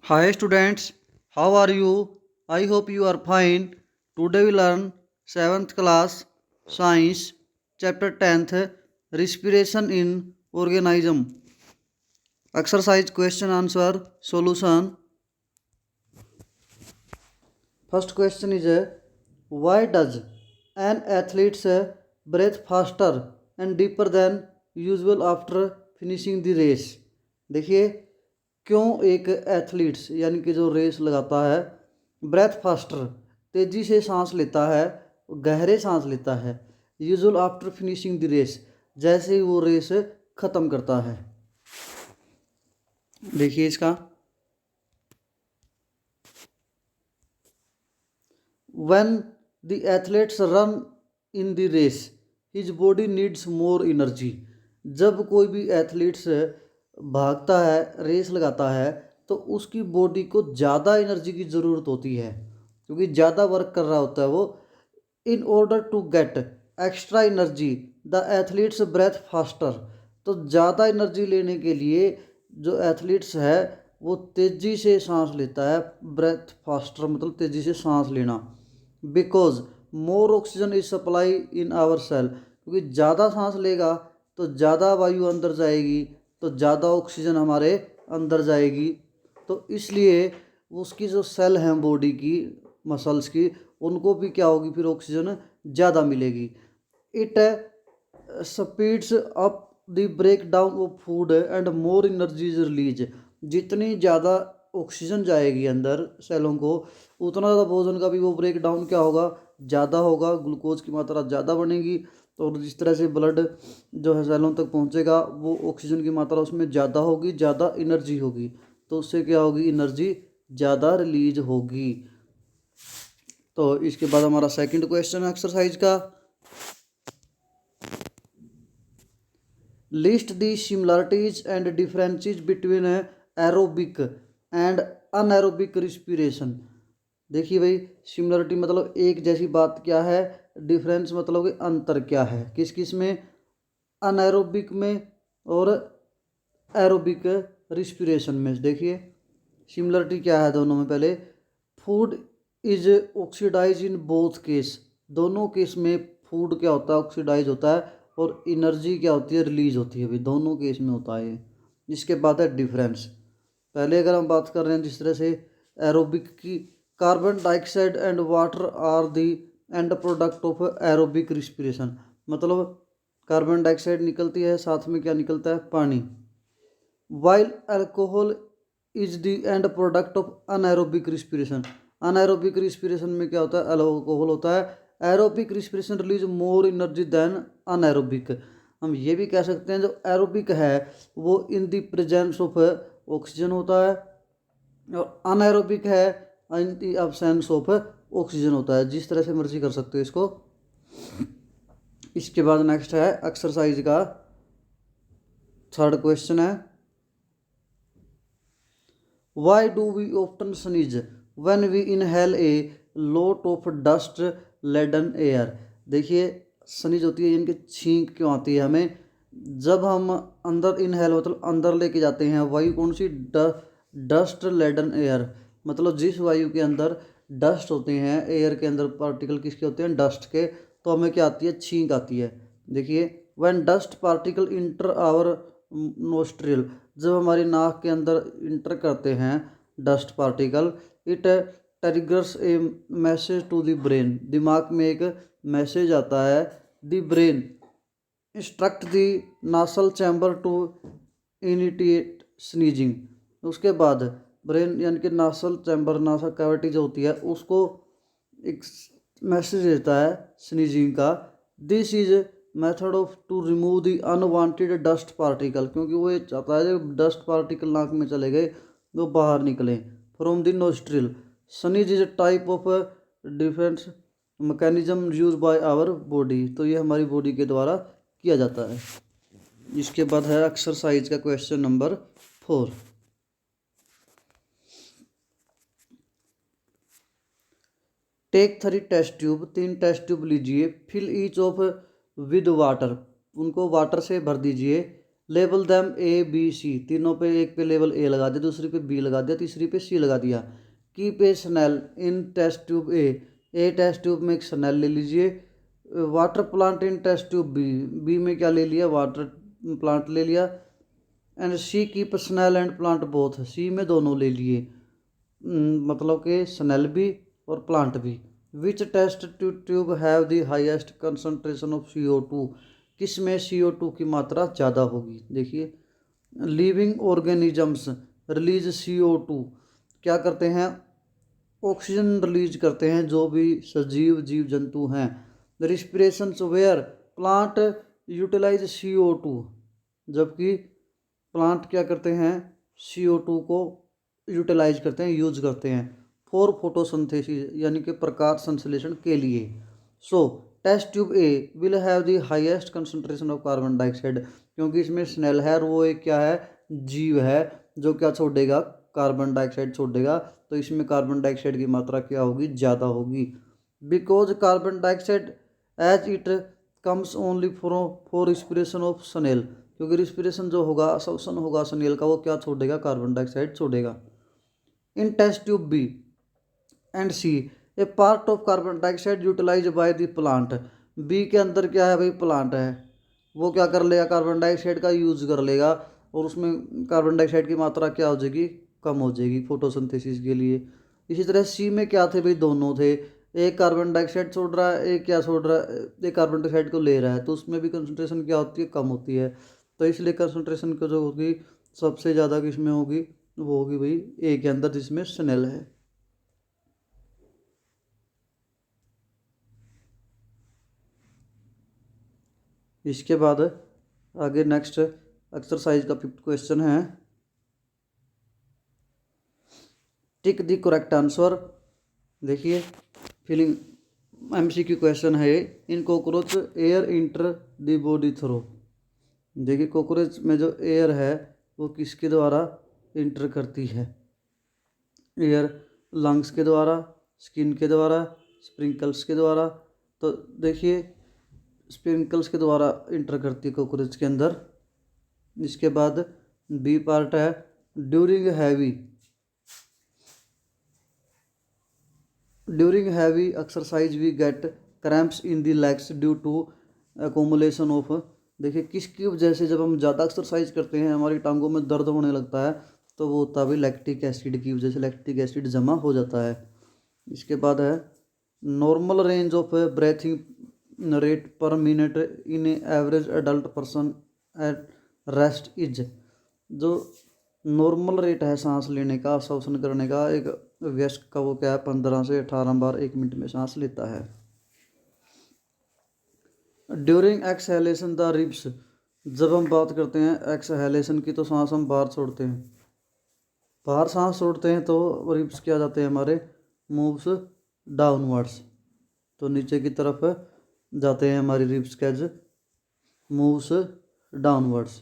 Hi students, how are you? I hope you are fine. Today we learn 7th class Science chapter 10th Respiration in Organism. Exercise question answer solution. First question is why does an athlete's breath faster and deeper than usual after finishing the race? देखिए क्यों एक athletes यानी कि जो race लगाता है breath faster तेज़ी से सांस लेता है गहरे सांस लेता है usual after finishing the race जैसे ही वो रेस ख़त्म करता है। देखिए इसका when the athletes run in the race his body needs more energy। जब कोई भी एथलीट्स भागता है रेस लगाता है तो उसकी बॉडी को ज़्यादा एनर्जी की ज़रूरत होती है क्योंकि ज़्यादा वर्क कर रहा होता है वो। In order to get extra energy the athletes breathe faster. तो ज़्यादा एनर्जी लेने के लिए जो एथलीट्स है वो तेज़ी से सांस लेता है। ब्रेथ फास्टर मतलब तेज़ी से सांस लेना। Because more oxygen is supply in our cell क्योंकि ज़्यादा सांस लेगा तो ज़्यादा वायु अंदर जाएगी तो ज़्यादा ऑक्सीजन हमारे अंदर जाएगी। तो इसलिए उसकी जो सेल हैं बॉडी की मसल्स की उनको भी क्या होगी फिर ऑक्सीजन ज़्यादा मिलेगी। It speeds up the break down of food and more energy is release. जितनी ज़्यादा ऑक्सीजन जाएगी अंदर सेलों को उतना ज़्यादा भोजन का भी वो ब्रेक डाउन क्या होगा ज़्यादा होगा ग्लूकोज की मात्रा ज़्यादा बनेगी। तो जिस तरह से ब्लड जो है सेलों तक पहुंचेगा वो ऑक्सीजन की मात्रा उसमें ज़्यादा होगी ज़्यादा एनर्जी होगी तो उससे क्या होगी एनर्जी ज़्यादा रिलीज होगी। तो इसके बाद हमारा सेकंड क्वेश्चन है एक्सरसाइज का list the similarities and differences between aerobic and anaerobic respiration. देखिए भाई सिमिलरिटी मतलब एक जैसी बात क्या है डिफरेंस मतलब कि अंतर क्या है किस किस में अनएरोबिक में और एरोबिक रिस्पिरेशन में। देखिए सिमिलरिटी क्या है दोनों में। पहले food is oxidize in both case. दोनों केस में फूड क्या होता है ऑक्सीडाइज होता है और एनर्जी क्या होती है रिलीज होती है भाई दोनों केस में होता है। इसके बाद है डिफरेंस। पहले अगर हम बात कर रहे हैं जिस तरह से एरोबिक की carbon dioxide and water are the end product of aerobic respiration मतलब कार्बन डाइऑक्साइड निकलती है साथ में क्या निकलता है पानी। While alcohol is the end product of anaerobic respiration. Anaerobic respiration में क्या होता है अल्कोहल होता है। Aerobic respiration release more energy than anaerobic. हम ये भी कह सकते हैं जो एरोबिक है वो in the presence of oxygen होता है और अनएरोबिक है in the absence of oxygen होता है। जिस तरह से मर्जी कर सकते हो इसको। इसके बाद नेक्स्ट है एक्सरसाइज का थर्ड क्वेश्चन है why do we often sneeze when we inhale a lot of dust laden air. देखिए स्नीज होती है यानी कि छींक क्यों आती है हमें जब हम अंदर इनहेल मतलब अंदर लेके जाते हैं वायु कौन सी डस्ट लेडन एयर मतलब जिस वायु के अंदर डस्ट होते हैं एयर के अंदर पार्टिकल किसके होते हैं डस्ट के तो हमें क्या आती है छींक आती है। देखिए when dust particle enter our nostril जब हमारी नाक के अंदर इंटर करते हैं dust particle it triggers a message to the brain. दिमाग में एक मैसेज आता है the brain instruct the nasal chamber to initiate sneezing. उसके बाद ब्रेन यानी कि नासल चैम्बर नासा कैविटी जो होती है उसको एक मैसेज देता है स्नीजिंग का। This is method of to remove the unwanted dust particle क्योंकि वो ये चाहता है जब डस्ट पार्टिकल नाक में चले गए वो बाहर निकले from the nostril. Sneeze is type of defence mechanism use by our body. तो ये हमारी बॉडी के द्वारा किया जाता है। इसके बाद है एक्सरसाइज का question number 4। Take 3 test tube 3 test tube लीजिए fill each of with water उनको वाटर से भर दीजिए label them A B C, तीनों पे, एक पे लेबल ए लगा दिया, दूसरी पे बी लगा दिया, तीसरी पे सी लगा दिया। Keep a snail in test tube A test tube में एक स्नेल ले लीजिए। Water plant in test tube B में क्या ले लिया, वाटर प्लांट ले लिया। And C keep snail and plant both, C में दोनों ले लिए, मतलब कि स्नेल भी और प्लांट भी। Which test tube have the highest concentration of CO2, किस में CO2 की मात्रा ज़्यादा होगी। देखिए, लिविंग ऑर्गेनिजम्स रिलीज CO2, क्या करते हैं, ऑक्सीजन रिलीज करते हैं जो भी सजीव जीव जंतु हैं। Respiration where plant utilise CO2, जबकि प्लांट क्या करते हैं, CO2 को यूटिलाइज करते हैं, यूज करते हैं फॉर फोटोसिंथेसिस, यानी कि प्रकाश संश्लेषण के लिए। So test tube A will have the highest concentration of carbon dioxide, क्योंकि इसमें स्नेल है और वो एक क्या है, जीव है जो क्या छोड़ेगा, कार्बन डाइऑक्साइड छोड़ेगा, तो इसमें कार्बन डाइऑक्साइड की मात्रा क्या होगी, ज़्यादा होगी। Because carbon dioxide as it comes only for respiration of snail, क्योंकि रिस्पिरेशन जो होगा, श्वसन होगा स्नेल का, वो क्या छोड़ेगा, कार्बन डाइऑक्साइड छोड़ेगा। In test tube B and C a part of carbon dioxide utilize by the plant, B के अंदर क्या है भाई, प्लांट है, वो क्या कर लेगा, कार्बन डाइऑक्साइड का यूज कर लेगा, और उसमें कार्बन डाइऑक्साइड की मात्रा क्या हो जाएगी, कम हो जाएगी फोटोसिंथेसिस के लिए। इसी तरह सी में क्या थे भाई, दोनों थे, एक कार्बन डाइऑक्साइड छोड़ रहा है, एक क्या छोड़ रहा है, एक कार्बन डाइऑक्साइड को ले रहा है, तो उसमें भी कंसनट्रेशन क्या होती है, कम होती है। तो इसलिए कंसनट्रेशन को जो होगी सबसे ज़्यादा किस में होगी, वो होगी भाई ए के अंदर, जिसमें स्नेल है। इसके बाद आगे नेक्स्ट एक्सरसाइज का 5th क्वेश्चन है, टिक द करेक्ट आंसर। देखिए, फीलिंग MCQ क्वेश्चन है, in cockroach air enter the body through. देखिए, कॉकरोच में जो एयर है वो किसके द्वारा इंटर करती है, एयर लंग्स के द्वारा, स्किन के द्वारा, स्प्रिंकल्स के द्वारा। तो देखिए, स्प्रिंकल्स के द्वारा इंटर करती है कॉकरोच के अंदर। इसके बाद बी पार्ट है, during heavy exercise we get cramps in the legs due to accumulation of. देखिए, किसकी वजह से जब हम ज़्यादा एक्सरसाइज करते हैं हमारी टांगों में दर्द होने लगता है, तो वो होता है लैक्टिक एसिड की वजह से, लैक्टिक एसिड जमा हो जाता है। इसके बाद है, normal range of breathing rate पर minute in average adult person at rest is. जो नॉर्मल रेट है सांस लेने का, श्वसन करने का, एक वयस्क का, वो क्या है, 15 से 18 बार 1 मिनट में सांस लेता है। ड्यूरिंग एक्सहेलेशन द रिब्स, जब हम बात करते हैं एक्सहेलेशन की, तो सांस हम बाहर छोड़ते हैं, बाहर सांस छोड़ते हैं, तो रिब्स क्या जाते हैं हमारे, मूव्स डाउनवर्ड्स, तो नीचे की तरफ जाते हैं हमारी रिब्स कैज, मूव्स डाउनवर्ड्स।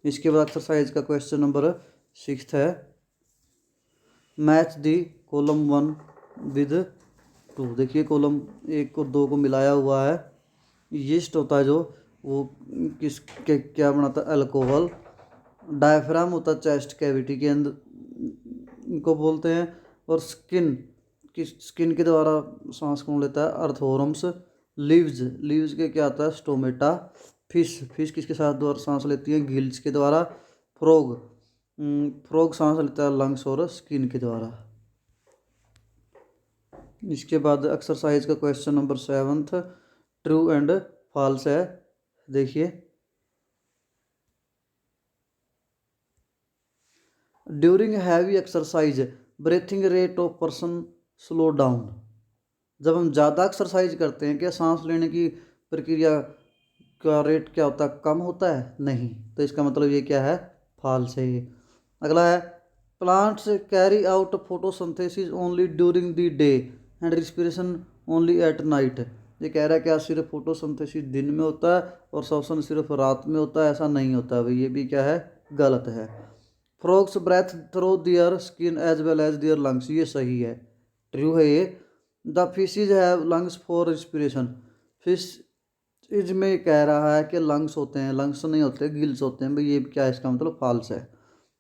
इसके बाद एक्सरसाइज का क्वेश्चन नंबर 6 है, मैच दी कॉलम 1 विद 2। देखिए, कॉलम 1 और 2 को मिलाया हुआ है, यीस्ट होता है जो, वो किस के क्या बनाता है, अल्कोहल। डायफ्राम होता है चेस्ट कैविटी के अंदर, इनको बोलते हैं। और स्किन के द्वारा सांस कौन लेता है, अर्थोरम्स। लीव्स के क्या आता है, स्टोमेटा। फिश किसके साथ द्वारा सांस लेती है, गिल्स के द्वारा। फ्रॉग सांस लेता है लंग्स और स्किन के द्वारा। इसके बाद एक्सरसाइज का question number 7 true and false है। देखिए, during heavy exercise breathing rate of person slow down. जब हम ज़्यादा एक्सरसाइज करते हैं, क्या सांस लेने की प्रक्रिया का रेट क्या होता है, कम होता है, नहीं, तो इसका मतलब ये क्या है, फॉल्स है ये। अगला है, plants carry out photosynthesis only during the day and respiration only at night. ये कह रहा है क्या सिर्फ फोटोसिंथेसिस दिन में होता है और श्वसन सिर्फ रात में होता है, ऐसा नहीं होता है भाई, ये भी क्या है, गलत है। Frogs breathe through their skin as well as their lungs, ये सही है, ट्रू है ये। The fishes have lungs for respiration, fish इसमें कह रहा है कि लंग्स होते हैं, लंग्स नहीं होते, गिल्स होते हैं भाई, ये क्या है इसका मतलब फॉल्स है।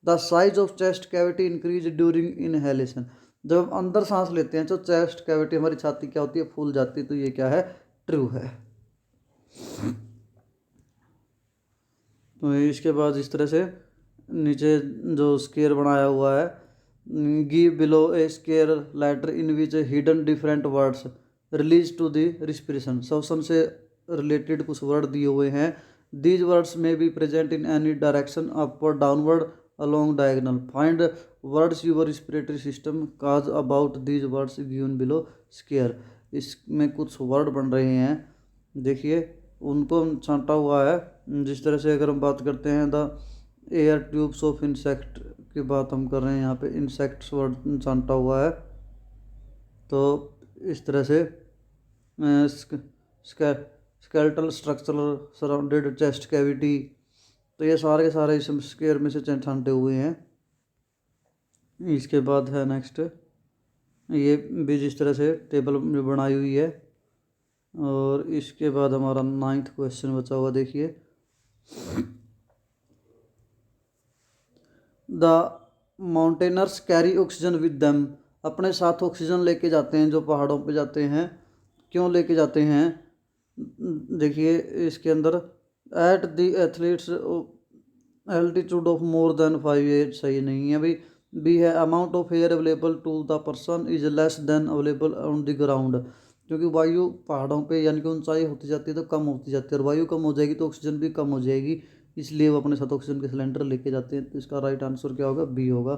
The size of chest cavity increase during inhalation, जब हम अंदर सांस लेते हैं तो चेस्ट कैविटी हमारी छाती क्या होती है, फूल जाती है, तो ये क्या है, ट्रू है। तो इसके बाद इस तरह से नीचे जो स्केयर बनाया हुआ है, give below a square letter in which hidden different words related to the respiration, श्वसन से रिलेटेड कुछ वर्ड दिए हुए हैं। These words may be present in any direction, upward downward along diagonal, find words your respiratory system cause about these words given below square. इसमें कुछ word बन रहे हैं, देखिए उनको छांटा हुआ है। जिस तरह से अगर हम बात करते हैं the air tubes of insect की बात हम कर रहे हैं, यहाँ पे इंसेक्ट्स वर्ड छांटा हुआ है। तो इस तरह से skeletal structure surrounded chest cavity, तो ये सारे के सारे इस स्केयर में से छांटे हुए हैं। इसके बाद है नेक्स्ट, ये भी जिस तरह से टेबल में बनाई हुई है। और इसके बाद हमारा 9th क्वेश्चन बचा हुआ, देखिए the mountaineers carry oxygen with them, अपने साथ ऑक्सीजन लेके जाते हैं जो पहाड़ों पे जाते हैं, क्यों लेके जाते हैं, देखिए इसके अंदर at the athletes altitude of more than 5, ये सही नहीं है भाई। बी है amount of air available to the person is less than available on the ground, क्योंकि वायु पहाड़ों पे यानी कि ऊंचाई होती जाती है तो कम होती जाती है, और वायु कम हो जाएगी तो ऑक्सीजन भी कम हो जाएगी, इसलिए वो अपने साथ ऑक्सीजन के सिलेंडर लेके जाते हैं। तो इसका राइट आंसर क्या होगा, बी होगा।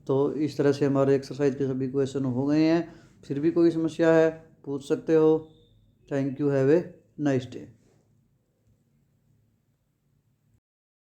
तो इस तरह से हमारे एक्सरसाइज के सभी क्वेश्चन हो गए हैं। फिर भी कोई समस्या है पूछ सकते हो। Thank you, have a nice day.